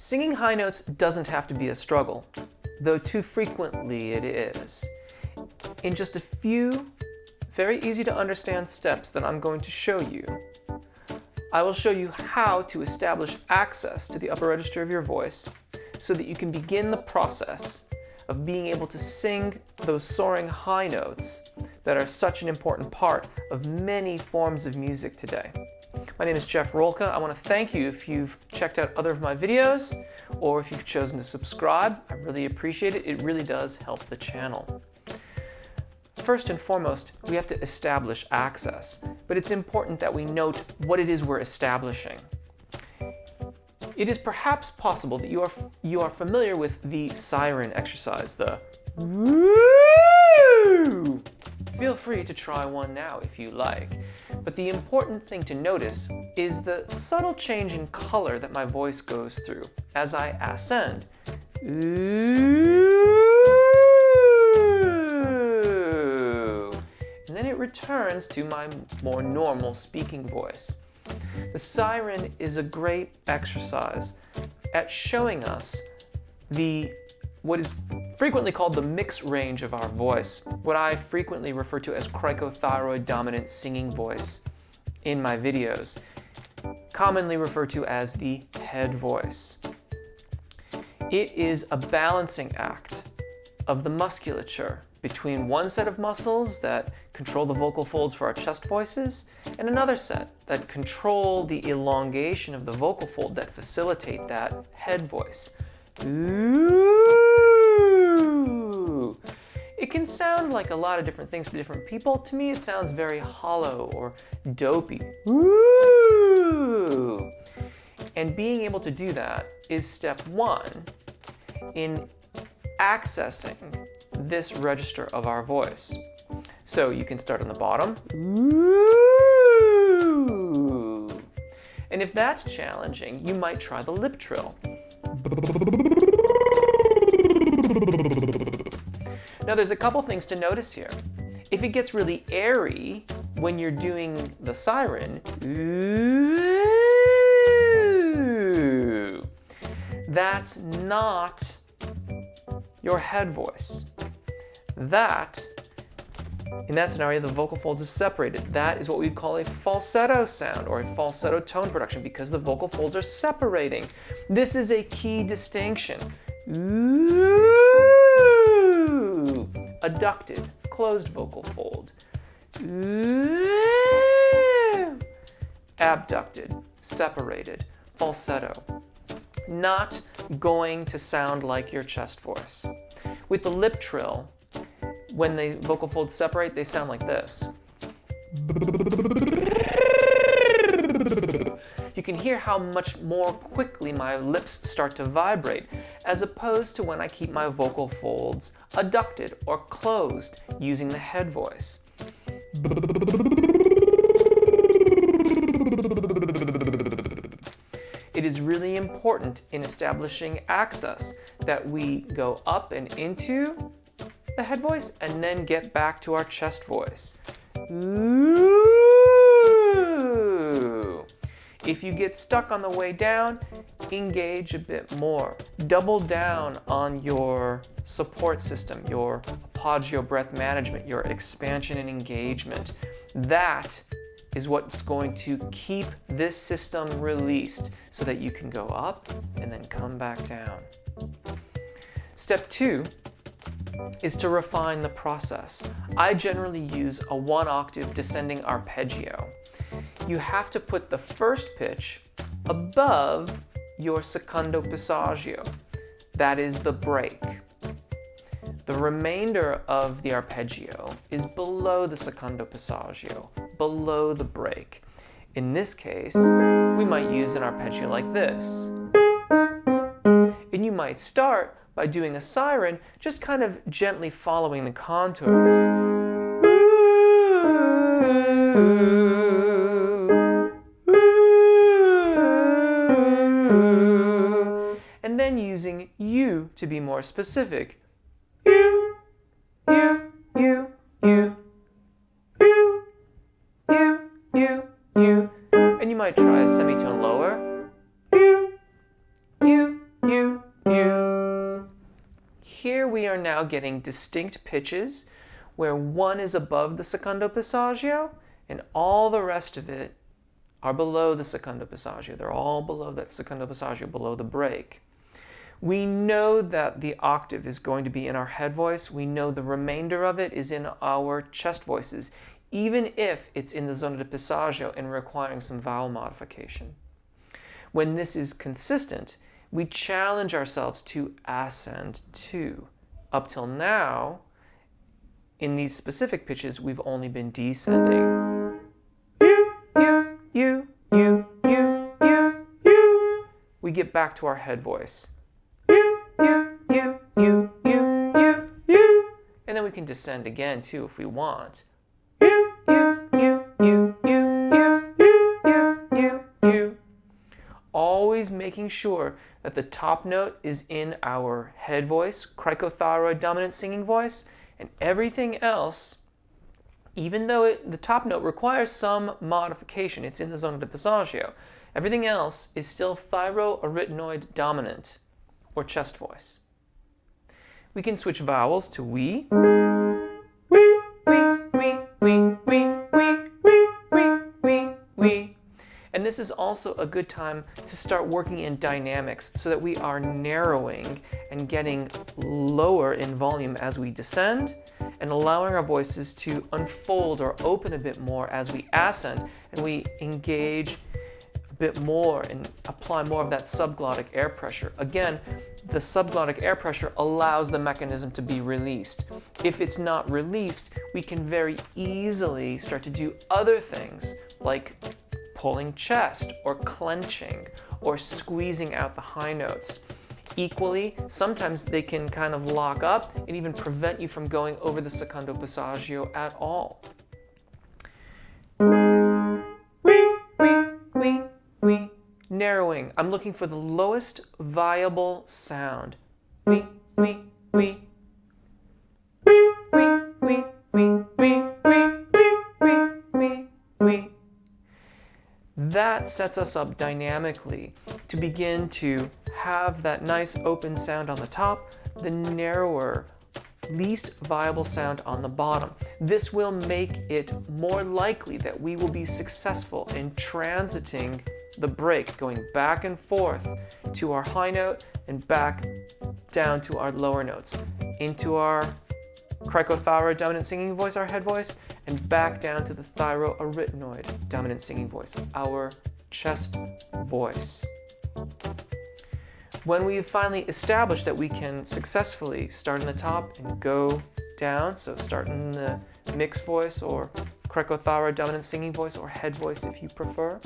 Singing high notes doesn't have to be a struggle, though too frequently it is. In just a few very easy to understand steps that I'm going to show you, I will show you how to establish access to the upper register of your voice so that you can begin the process of being able to sing those soaring high notes that are such an important part of many forms of music today. My name is Jeff Rolka. I want to thank you if you've checked out other of my videos or if you've chosen to subscribe. I really appreciate it. It really does help the channel. First and foremost, we have to establish access, but it's important that we note what it is we're establishing. It is perhaps possible that you are familiar with the siren exercise, the woo! Feel free to try one now if you like. But the important thing to notice is the subtle change in color that my voice goes through as I ascend. Ooh. And then it returns to my more normal speaking voice. The siren is a great exercise at showing us what is frequently called the mix range of our voice, what I frequently refer to as cricothyroid dominant singing voice in my videos, commonly referred to as the head voice. It is a balancing act of the musculature between one set of muscles that control the vocal folds for our chest voices and another set that control the elongation of the vocal fold that facilitate that head voice. Ooh. It can sound like a lot of different things to different people. To me, it sounds very hollow or dopey. Ooh. And being able to do that is step one in accessing this register of our voice. So you can start on the bottom. Ooh. And if that's challenging, you might try the lip trill. Now there's a couple things to notice here. If it gets really airy when you're doing the siren, ooh, that's not your head voice. That, in that scenario, the vocal folds have separated. That is what we'd call a falsetto sound or a falsetto tone production because the vocal folds are separating. This is a key distinction. Ooh, adducted, closed vocal fold. Ooh, abducted, separated, falsetto. Not going to sound like your chest voice. With the lip trill, when the vocal folds separate, they sound like this. You can hear how much more quickly my lips start to vibrate, as opposed to when I keep my vocal folds adducted or closed using the head voice. It is really important in establishing access that we go up and into the head voice and then get back to our chest voice. Ooh. If you get stuck on the way down, engage a bit more. Double down on your support system, your apagio breath management, your expansion and engagement. That is what's going to keep this system released so that you can go up and then come back down. Step two is to refine the process. I generally use a 1-octave descending arpeggio. You have to put the first pitch above your secondo passaggio. That is the break. The remainder of the arpeggio is below the secondo passaggio, below the break. In this case, we might use an arpeggio like this. And you might start by doing a siren, just kind of gently following the contours. And then using you to be more specific. You, you, you, you, you, you, you, you. And you might try a semitone lower. You, you, are now getting distinct pitches where one is above the secondo passaggio and all the rest of it are below the secondo passaggio. They're all below that secondo passaggio, below the break. We know that the octave is going to be in our head voice. We know the remainder of it is in our chest voices, even if it's in the zona di passaggio and requiring some vowel modification. When this is consistent, we challenge ourselves to ascend too. Up till now, in these specific pitches, we've only been descending. You. We get back to our head voice. You. And then we can descend again too if we want. You. Always making sure that the top note is in our head voice, cricothyroid dominant singing voice, and everything else, even though the top note requires some modification, it's in the zona di passaggio, everything else is still thyroarytenoid dominant, or chest voice. We can switch vowels to we. We. And this is also a good time to start working in dynamics so that we are narrowing and getting lower in volume as we descend and allowing our voices to unfold or open a bit more as we ascend and we engage a bit more and apply more of that subglottic air pressure. Again, the subglottic air pressure allows the mechanism to be released. If it's not released, we can very easily start to do other things like pulling chest or clenching or squeezing out the high notes. Equally, sometimes they can kind of lock up and even prevent you from going over the secondo passaggio at all. We. Narrowing. I'm looking for the lowest viable sound. We. That sets us up dynamically to begin to have that nice open sound on the top, the narrower, least viable sound on the bottom. This will make it more likely that we will be successful in transiting the break, going back and forth to our high note and back down to our lower notes, into our cricothyroid dominant singing voice, our head voice, and back down to the thyroarytenoid dominant singing voice, our chest voice. When we've finally established that we can successfully start in the top and go down, so start in the mixed voice or cricothyroid dominant singing voice or head voice if you prefer,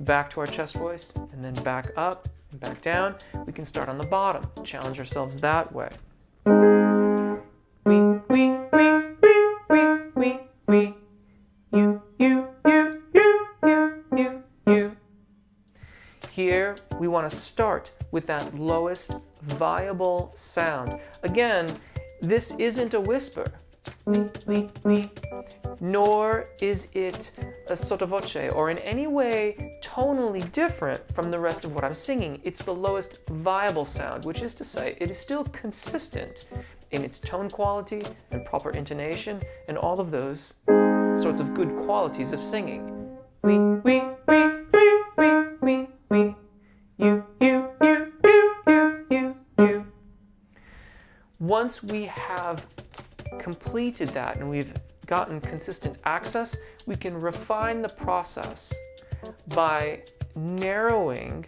back to our chest voice, and then back up and back down, we can start on the bottom, challenge ourselves that way. You. Here, we want to start with that lowest viable sound. Again, this isn't a whisper, nor is it a sottovoce or in any way tonally different from the rest of what I'm singing. It's the lowest viable sound, which is to say it is still consistent in its tone quality and proper intonation and all of those sorts of good qualities of singing. You. Once we have completed that and we've gotten consistent access, we can refine the process by narrowing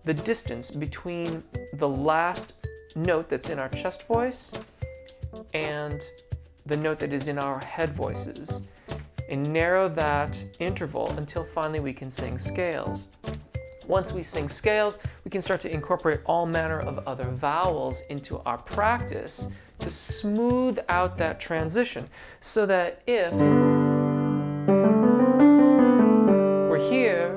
the distance between the last note that's in our chest voice and the note that is in our head voices, and narrow that interval until finally we can sing scales. Once we sing scales, we can start to incorporate all manner of other vowels into our practice to smooth out that transition, so that if we're here,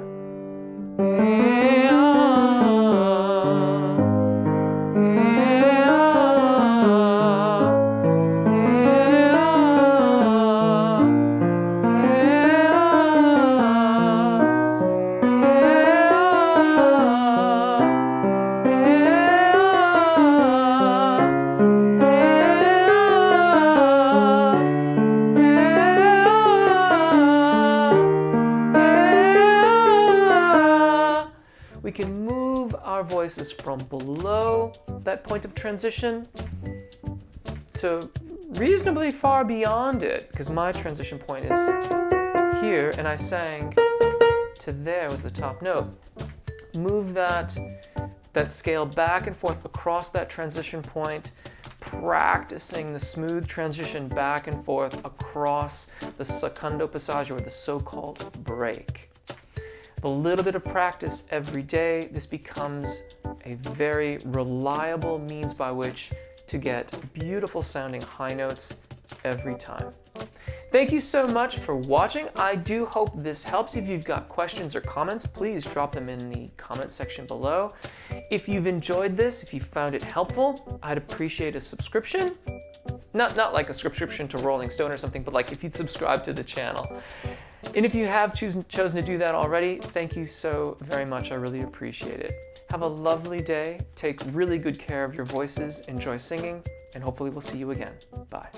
move our voices from below that point of transition to reasonably far beyond it, because my transition point is here, and I sang to there was the top note. Move that scale back and forth across that transition point, practicing the smooth transition back and forth across the secondo passaggio, or the so-called break. With a little bit of practice every day, this becomes a very reliable means by which to get beautiful sounding high notes every time. Thank you so much for watching. I do hope this helps. If you've got questions or comments, please drop them in the comment section below. If you've enjoyed this, if you found it helpful, I'd appreciate a subscription. Not like a subscription to Rolling Stone or something, but like if you'd subscribe to the channel. And if you have chosen to do that already, thank you so very much. I really appreciate it. Have a lovely day. Take really good care of your voices. Enjoy singing, and hopefully we'll see you again. Bye.